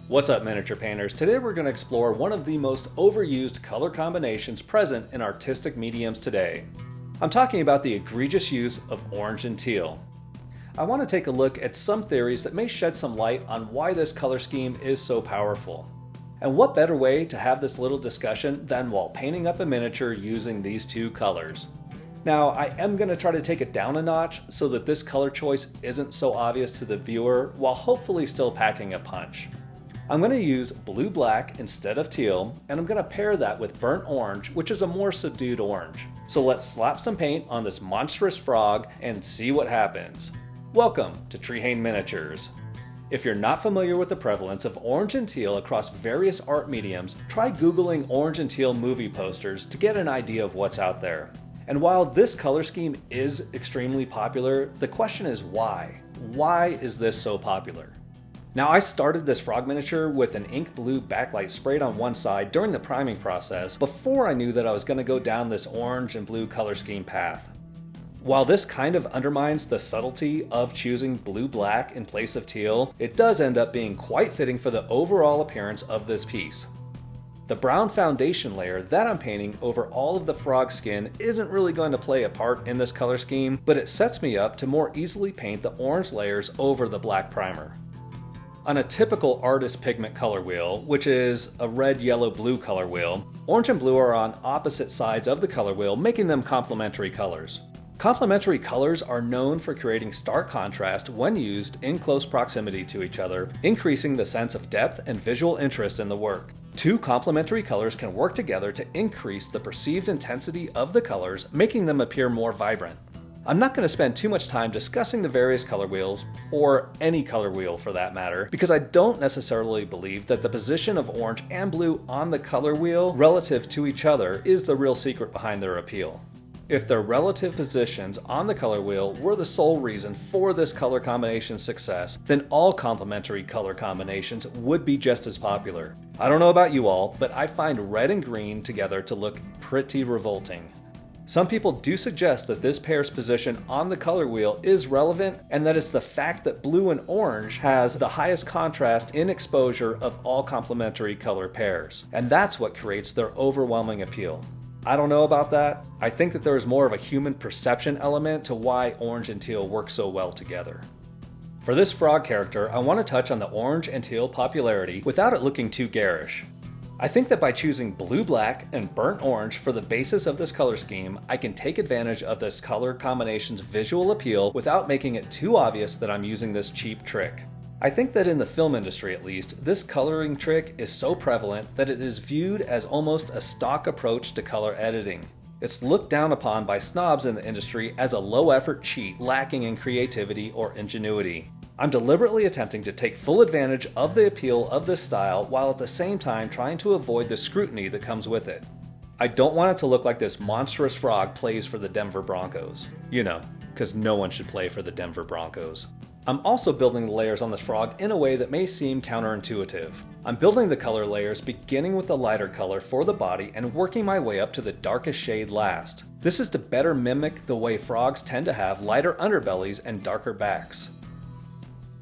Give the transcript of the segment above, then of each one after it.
What's up, miniature painters? Today we're going to explore one of the most overused color combinations present in artistic mediums today. I'm talking about the egregious use of orange and teal. I want to take a look at some theories that may shed some light on why this color scheme is so powerful. And what better way to have this little discussion than while painting up a miniature using these two colors. Now, I am going to try to take it down a notch so that this color choice isn't so obvious to the viewer while hopefully still packing a punch. I'm going to use blue-black instead of teal, and I'm going to pair that with burnt orange, which is a more subdued orange. So let's slap some paint on this monstrous frog and see what happens. Welcome to Trehane Miniatures. If you're not familiar with the prevalence of orange and teal across various art mediums, try Googling orange and teal movie posters to get an idea of what's out there. And while this color scheme is extremely popular, the question is why? Why is this so popular? Now, I started this frog miniature with an ink blue backlight sprayed on one side during the priming process before I knew that I was going to go down this orange and blue color scheme path. While this kind of undermines the subtlety of choosing blue-black in place of teal, it does end up being quite fitting for the overall appearance of this piece. The brown foundation layer that I'm painting over all of the frog skin isn't really going to play a part in this color scheme, but it sets me up to more easily paint the orange layers over the black primer. On a typical artist pigment color wheel, which is a red, yellow, blue color wheel, orange and blue are on opposite sides of the color wheel, making them complementary colors. Complementary colors are known for creating stark contrast when used in close proximity to each other, increasing the sense of depth and visual interest in the work. Two complementary colors can work together to increase the perceived intensity of the colors, making them appear more vibrant. I'm not going to spend too much time discussing the various color wheels, or any color wheel for that matter, because I don't necessarily believe that the position of orange and blue on the color wheel relative to each other is the real secret behind their appeal. If their relative positions on the color wheel were the sole reason for this color combination's success, then all complementary color combinations would be just as popular. I don't know about you all, but I find red and green together to look pretty revolting. Some people do suggest that this pair's position on the color wheel is relevant, and that it's the fact that blue and orange has the highest contrast in exposure of all complementary color pairs. And that's what creates their overwhelming appeal. I don't know about that. I think that there is more of a human perception element to why orange and teal work so well together. For this frog character, I want to touch on the orange and teal popularity without it looking too garish. I think that by choosing blue-black and burnt orange for the basis of this color scheme, I can take advantage of this color combination's visual appeal without making it too obvious that I'm using this cheap trick. I think that in the film industry at least, this coloring trick is so prevalent that it is viewed as almost a stock approach to color editing. It's looked down upon by snobs in the industry as a low-effort cheat lacking in creativity or ingenuity. I'm deliberately attempting to take full advantage of the appeal of this style while at the same time trying to avoid the scrutiny that comes with it. I don't want it to look like this monstrous frog plays for the Denver Broncos. You know, because no one should play for the Denver Broncos. I'm also building the layers on this frog in a way that may seem counterintuitive. I'm building the color layers beginning with the lighter color for the body and working my way up to the darkest shade last. This is to better mimic the way frogs tend to have lighter underbellies and darker backs.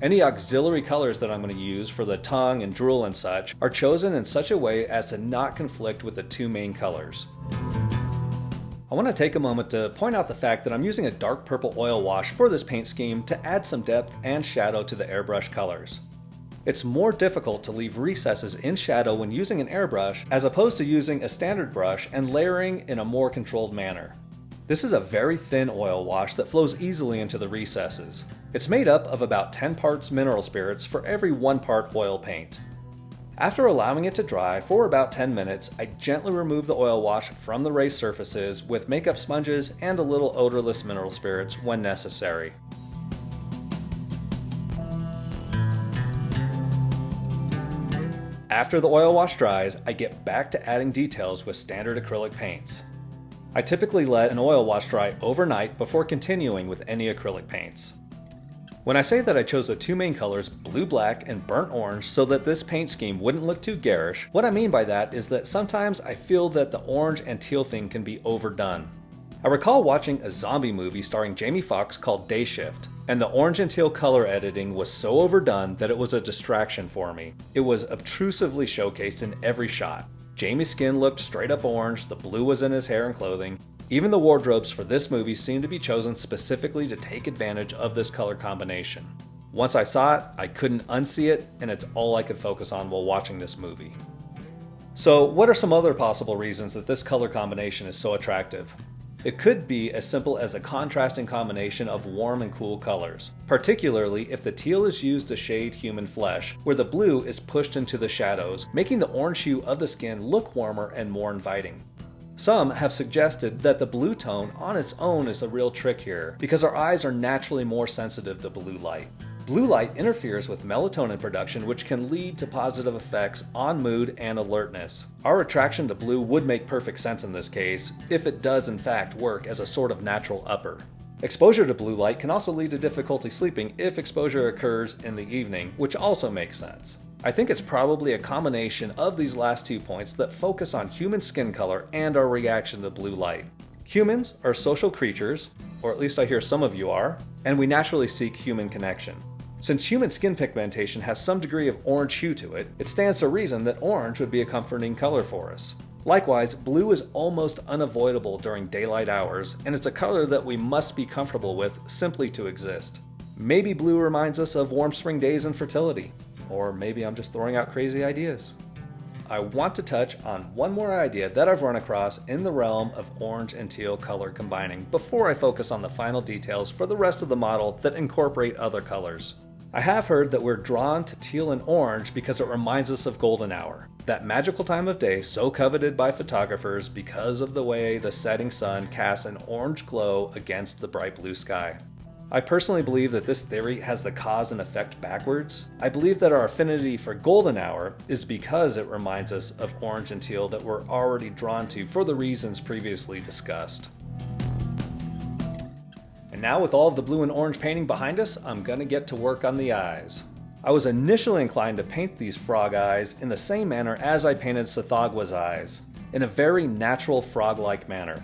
Any auxiliary colors that I'm going to use for the tongue and drool and such are chosen in such a way as to not conflict with the two main colors. I want to take a moment to point out the fact that I'm using a dark purple oil wash for this paint scheme to add some depth and shadow to the airbrush colors. It's more difficult to leave recesses in shadow when using an airbrush as opposed to using a standard brush and layering in a more controlled manner. This is a very thin oil wash that flows easily into the recesses. It's made up of about 10 parts mineral spirits for every 1 part oil paint. After allowing it to dry for about 10 minutes, I gently remove the oil wash from the raised surfaces with makeup sponges and a little odorless mineral spirits when necessary. After the oil wash dries, I get back to adding details with standard acrylic paints. I typically let an oil wash dry overnight before continuing with any acrylic paints. When I say that I chose the two main colors, blue-black and burnt orange, so that this paint scheme wouldn't look too garish, what I mean by that is that sometimes I feel that the orange and teal thing can be overdone. I recall watching a zombie movie starring Jamie Foxx called Day Shift, and the orange and teal color editing was so overdone that it was a distraction for me. It was obtrusively showcased in every shot. Jamie's skin looked straight up orange, the blue was in his hair and clothing. Even the wardrobes for this movie seemed to be chosen specifically to take advantage of this color combination. Once I saw it, I couldn't unsee it, and it's all I could focus on while watching this movie. So, what are some other possible reasons that this color combination is so attractive? It could be as simple as a contrasting combination of warm and cool colors, particularly if the teal is used to shade human flesh, where the blue is pushed into the shadows, making the orange hue of the skin look warmer and more inviting. Some have suggested that the blue tone on its own is a real trick here, because our eyes are naturally more sensitive to blue light. Blue light interferes with melatonin production, which can lead to positive effects on mood and alertness. Our attraction to blue would make perfect sense in this case, if it does in fact work as a sort of natural upper. Exposure to blue light can also lead to difficulty sleeping if exposure occurs in the evening, which also makes sense. I think it's probably a combination of these last 2 points that focus on human skin color and our reaction to blue light. Humans are social creatures, or at least I hear some of you are, and we naturally seek human connection. Since human skin pigmentation has some degree of orange hue to it, it stands to reason that orange would be a comforting color for us. Likewise, blue is almost unavoidable during daylight hours, and it's a color that we must be comfortable with simply to exist. Maybe blue reminds us of warm spring days and fertility, or maybe I'm just throwing out crazy ideas. I want to touch on one more idea that I've run across in the realm of orange and teal color combining before I focus on the final details for the rest of the model that incorporate other colors. I have heard that we're drawn to teal and orange because it reminds us of golden hour, that magical time of day so coveted by photographers because of the way the setting sun casts an orange glow against the bright blue sky. I personally believe that this theory has the cause and effect backwards. I believe that our affinity for golden hour is because it reminds us of orange and teal that we're already drawn to for the reasons previously discussed. And now with all of the blue and orange painting behind us, I'm gonna get to work on the eyes. I was initially inclined to paint these frog eyes in the same manner as I painted Tsathoggwa's eyes, in a very natural frog-like manner.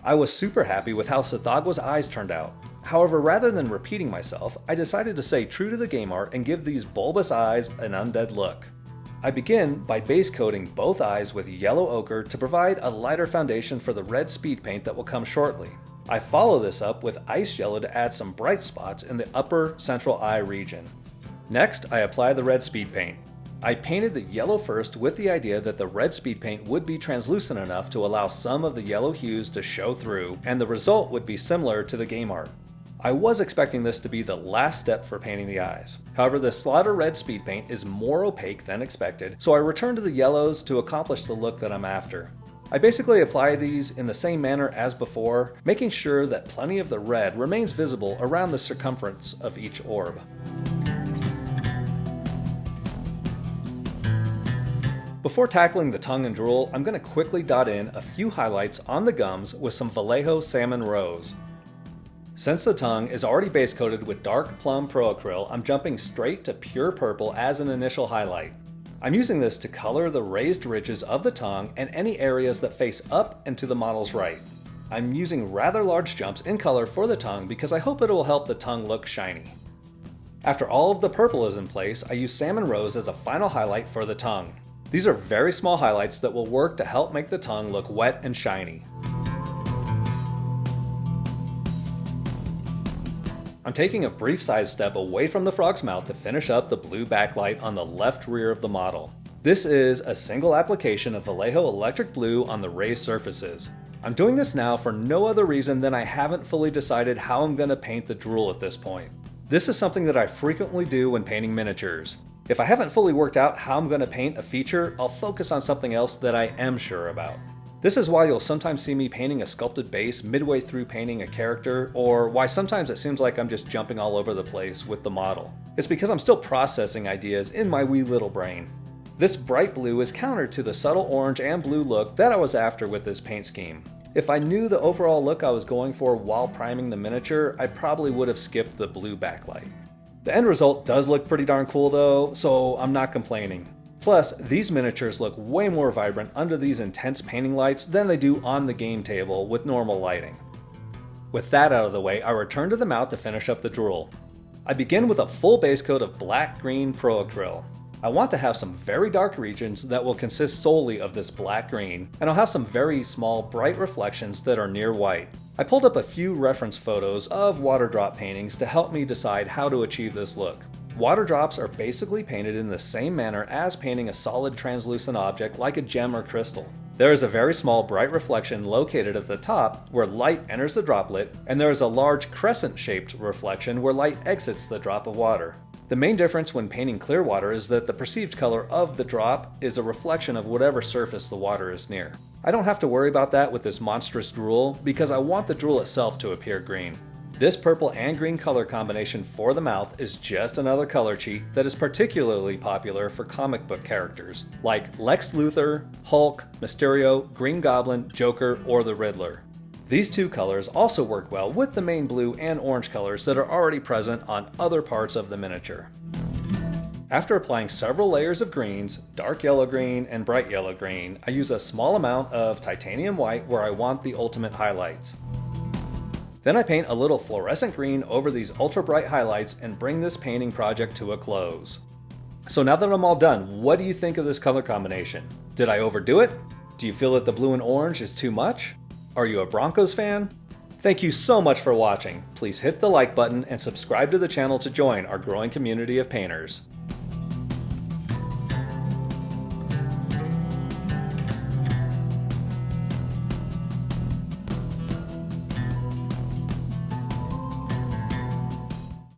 I was super happy with how Tsathoggwa's eyes turned out. However, rather than repeating myself, I decided to stay true to the game art and give these bulbous eyes an undead look. I begin by base coating both eyes with yellow ochre to provide a lighter foundation for the red speed paint that will come shortly. I follow this up with ice yellow to add some bright spots in the upper central eye region. Next, I apply the red speed paint. I painted the yellow first with the idea that the red speed paint would be translucent enough to allow some of the yellow hues to show through, and the result would be similar to the game art. I was expecting this to be the last step for painting the eyes. However, the slaughter red speed paint is more opaque than expected, so I return to the yellows to accomplish the look that I'm after. I basically apply these in the same manner as before, making sure that plenty of the red remains visible around the circumference of each orb. Before tackling the tongue and drool, I'm going to quickly dot in a few highlights on the gums with some Vallejo Salmon Rose. Since the tongue is already base coated with dark plum pro acryl, I'm jumping straight to pure purple as an initial highlight. I'm using this to color the raised ridges of the tongue and any areas that face up and to the model's right. I'm using rather large jumps in color for the tongue because I hope it will help the tongue look shiny. After all of the purple is in place, I use Salmon Rose as a final highlight for the tongue. These are very small highlights that will work to help make the tongue look wet and shiny. I'm taking a brief side step away from the frog's mouth to finish up the blue backlight on the left rear of the model. This is a single application of Vallejo Electric Blue on the raised surfaces. I'm doing this now for no other reason than I haven't fully decided how I'm going to paint the drool at this point. This is something that I frequently do when painting miniatures. If I haven't fully worked out how I'm going to paint a feature, I'll focus on something else that I am sure about. This is why you'll sometimes see me painting a sculpted base midway through painting a character, or why sometimes it seems like I'm just jumping all over the place with the model. It's because I'm still processing ideas in my wee little brain. This bright blue is counter to the subtle orange and blue look that I was after with this paint scheme. If I knew the overall look I was going for while priming the miniature, I probably would have skipped the blue backlight. The end result does look pretty darn cool though, so I'm not complaining. Plus, these miniatures look way more vibrant under these intense painting lights than they do on the game table with normal lighting. With that out of the way, I return to the mount to finish up the drool. I begin with a full base coat of black-green proacryl. I want to have some very dark regions that will consist solely of this black-green, and I'll have some very small bright reflections that are near white. I pulled up a few reference photos of water drop paintings to help me decide how to achieve this look. Water drops are basically painted in the same manner as painting a solid translucent object like a gem or crystal. There is a very small bright reflection located at the top where light enters the droplet, and there is a large crescent-shaped reflection where light exits the drop of water. The main difference when painting clear water is that the perceived color of the drop is a reflection of whatever surface the water is near. I don't have to worry about that with this Monstrous drool because I want the drool itself to appear green. This purple and green color combination for the mouth is just another color cheat that is particularly popular for comic book characters like Lex Luthor, Hulk, Mysterio, Green Goblin, Joker, or the Riddler. These two colors also work well with the main blue and orange colors that are already present on other parts of the miniature. After applying several layers of greens, dark yellow green and bright yellow green, I use a small amount of titanium white where I want the ultimate highlights. Then I paint a little fluorescent green over these ultra bright highlights and bring this painting project to a close. So now that I'm all done, what do you think of this color combination? Did I overdo it? Do you feel that the blue and orange is too much? Are you a Broncos fan? Thank you so much for watching. Please hit the like button and subscribe to the channel to join our growing community of painters.